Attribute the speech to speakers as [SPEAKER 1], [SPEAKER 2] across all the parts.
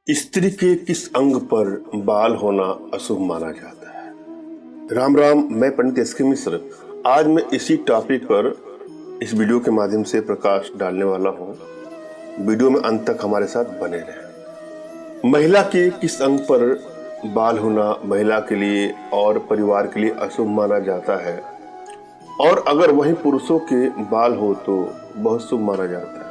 [SPEAKER 1] स्त्री के किस अंग पर बाल होना अशुभ माना जाता है? राम राम, मैं पंडित एस के मिश्र। आज मैं इसी टॉपिक पर इस वीडियो के माध्यम से प्रकाश डालने वाला हूँ। वीडियो में अंत तक हमारे साथ बने रहें। महिला के किस अंग पर बाल होना महिला के लिए और परिवार के लिए अशुभ माना जाता है, और अगर वहीं पुरुषों के बाल हो तो बहुत शुभ माना जाता है।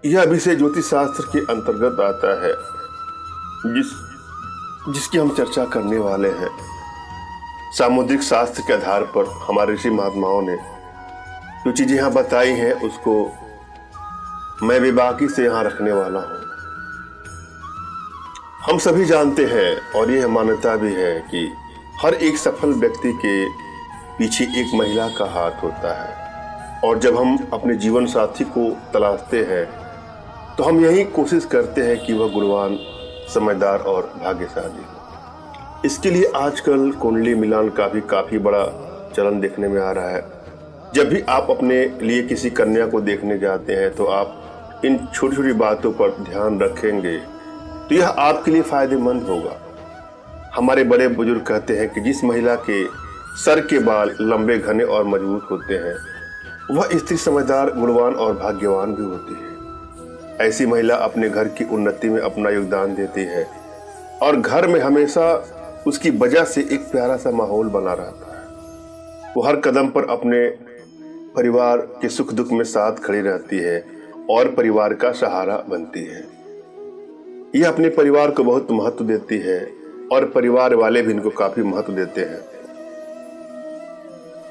[SPEAKER 1] यह विषय ज्योतिष शास्त्र के अंतर्गत आता है, जिसकी हम चर्चा करने वाले हैं। सामुद्रिक शास्त्र के आधार पर हमारे ऋषि महात्माओं ने जो चीजें यहाँ बताई हैं उसको मैं विबाकी से यहाँ रखने वाला हूँ। हम सभी जानते हैं और यह मान्यता भी है कि हर एक सफल व्यक्ति के पीछे एक महिला का हाथ होता है, और जब हम अपने जीवन साथी को तलाशते हैं तो हम यही कोशिश करते हैं कि वह गुणवान, समझदार और भाग्यशाली हो। इसके लिए आजकल कुंडली मिलान का भी काफी बड़ा चलन देखने में आ रहा है। जब भी आप अपने लिए किसी कन्या को देखने जाते हैं तो आप इन छोटी छोटी बातों पर ध्यान रखेंगे तो यह आपके लिए फायदेमंद होगा। हमारे बड़े बुजुर्ग कहते हैं कि जिस महिला के सर के बाल लंबे, घने और मजबूत होते हैं वह स्त्री समझदार, गुणवान और भाग्यवान भी होती है। ऐसी महिला अपने घर की उन्नति में अपना योगदान देती है और घर में हमेशा उसकी वजह से एक प्यारा सा माहौल बना रहता है। वो हर कदम पर अपने परिवार के सुख दुख में साथ खड़ी रहती है और परिवार का सहारा बनती है। यह अपने परिवार को बहुत महत्व देती है और परिवार वाले भी इनको काफी महत्व देते हैं।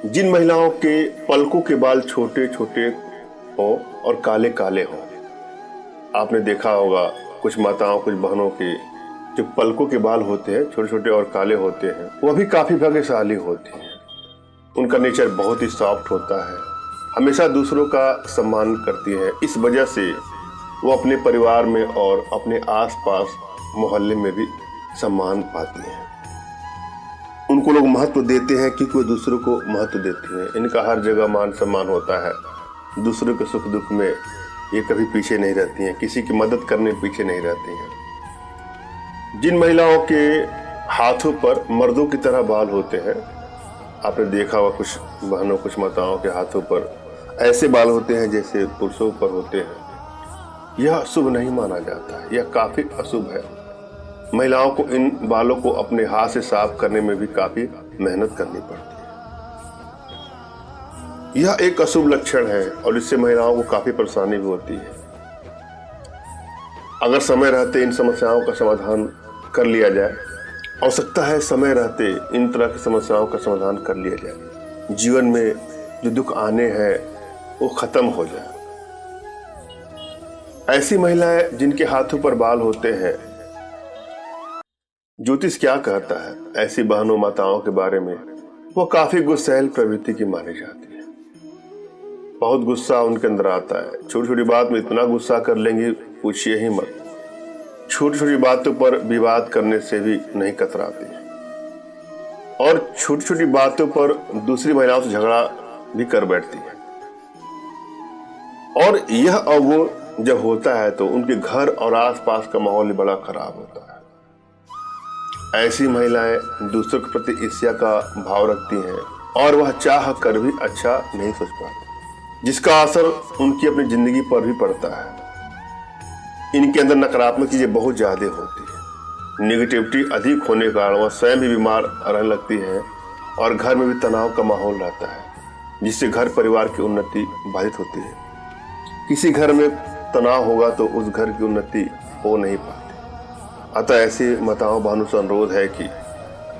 [SPEAKER 1] जिन महिलाओं के पलकों के बाल छोटे छोटे हों और काले काले हों, आपने देखा होगा कुछ माताओं, कुछ बहनों के जो पलकों के बाल होते हैं छोटे छोटे और काले होते हैं, वह भी काफी भाग्यशाली होती हैं। उनका नेचर बहुत ही सॉफ्ट होता है, हमेशा दूसरों का सम्मान करती है। इस वजह से वो अपने परिवार में और अपने आसपास मोहल्ले में भी सम्मान पाती हैं। उनको लोग महत्व देते हैं क्योंकि वो दूसरों को महत्व देती हैं। इनका हर जगह मान सम्मान होता है। दूसरों के सुख दुख में ये कभी पीछे नहीं रहती हैं, किसी की मदद करने पीछे नहीं रहती हैं। जिन महिलाओं के हाथों पर मर्दों की तरह बाल होते हैं, आपने देखा होगा कुछ बहनों, कुछ माताओं के हाथों पर ऐसे बाल होते हैं जैसे पुरुषों पर होते हैं, यह शुभ नहीं माना जाता है। यह काफी अशुभ है। महिलाओं को इन बालों को अपने हाथ से साफ करने में भी काफी मेहनत करनी पड़ती है। यह एक अशुभ लक्षण है और इससे महिलाओं को काफी परेशानी भी होती है। अगर समय रहते इन समस्याओं का समाधान कर लिया जाए, आवश्यकता है समय रहते इन तरह की समस्याओं का समाधान कर लिया जाए, जीवन में जो दुख आने हैं वो खत्म हो जाए। ऐसी महिलाएं जिनके हाथों पर बाल होते हैं, ज्योतिष क्या कहता है ऐसी बहनों, माताओं के बारे में? वो काफी गुस्सैल प्रवृत्ति की मानी जाती है। बहुत गुस्सा उनके अंदर आता है। छोटी छोटी बात में इतना गुस्सा कर लेंगे पूछिए ही मत। छोटी छोटी बातों पर विवाद करने से भी नहीं कतराती है, और छोटी छोटी बातों पर दूसरी महिलाओं से झगड़ा भी कर बैठती है। और यह अवगुण जब होता है तो उनके घर और आसपास का माहौल बड़ा खराब होता है। ऐसी महिलाएं दूसरों के प्रति ईर्ष्या का भाव रखती हैं और वह चाह कर भी अच्छा नहीं सोच पाती, जिसका असर उनकी अपनी जिंदगी पर भी पड़ता है। इनके अंदर नकारात्मक चीजें बहुत ज्यादा होती है। नेगेटिविटी अधिक होने के कारण वह स्वयं भी बीमार रहने लगती है और घर में भी तनाव का माहौल रहता है, जिससे घर परिवार की उन्नति बाधित होती है। किसी घर में तनाव होगा तो उस घर की उन्नति हो नहीं पाती। अतः ऐसी माताओं, बहनों से अनुरोध है कि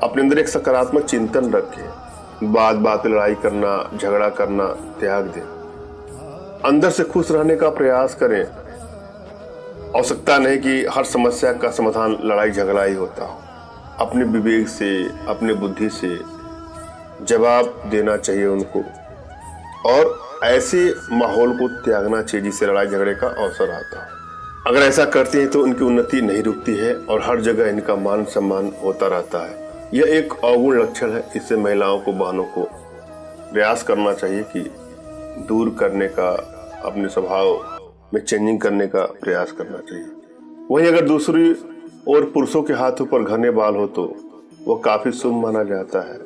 [SPEAKER 1] अपने अंदर एक सकारात्मक चिंतन रखें। बात बात पे लड़ाई करना, झगड़ा करना त्याग दें। अंदर से खुश रहने का प्रयास करें। आवश्यकता नहीं कि हर समस्या का समाधान लड़ाई झगड़ा ही होता हो। अपने विवेक से, अपने बुद्धि से जवाब देना चाहिए उनको, और ऐसे माहौल को त्यागना चाहिए जिससे लड़ाई झगड़े का अवसर आता है। अगर ऐसा करती हैं तो उनकी उन्नति नहीं रुकती है और हर जगह इनका मान सम्मान होता रहता है। यह एक अवगुण लक्षण है। इससे महिलाओं को, बहनों को प्रयास करना चाहिए कि दूर करने का, अपने स्वभाव में चेंजिंग करने का प्रयास करना चाहिए। वहीं अगर दूसरी ओर पुरुषों के हाथों पर घने बाल हो तो वह काफी शुभ माना जाता है।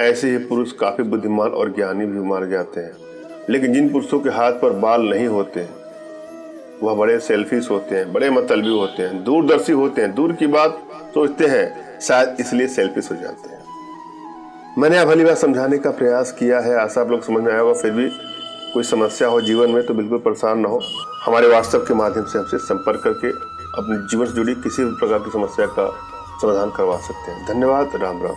[SPEAKER 1] ऐसे ही पुरुष काफी बुद्धिमान और ज्ञानी भी माने जाते हैं। लेकिन जिन पुरुषों के हाथ पर बाल नहीं होते वह बड़े सेल्फिश होते हैं, बड़े मतलबी होते हैं, दूरदर्शी होते हैं, दूर की बात सोचते हैं, शायद इसलिए सेल्फिश हो जाते हैं। मैंने भली बात समझाने का प्रयास किया है, आशा आप लोग समझ में आया होगा। फिर भी कोई समस्या हो जीवन में तो बिल्कुल परेशान ना हो, हमारे व्हाट्सएप के माध्यम से हमसे संपर्क करके अपने जीवन से जुड़ी किसी भी प्रकार की समस्या का समाधान करवा सकते हैं। धन्यवाद। राम राम।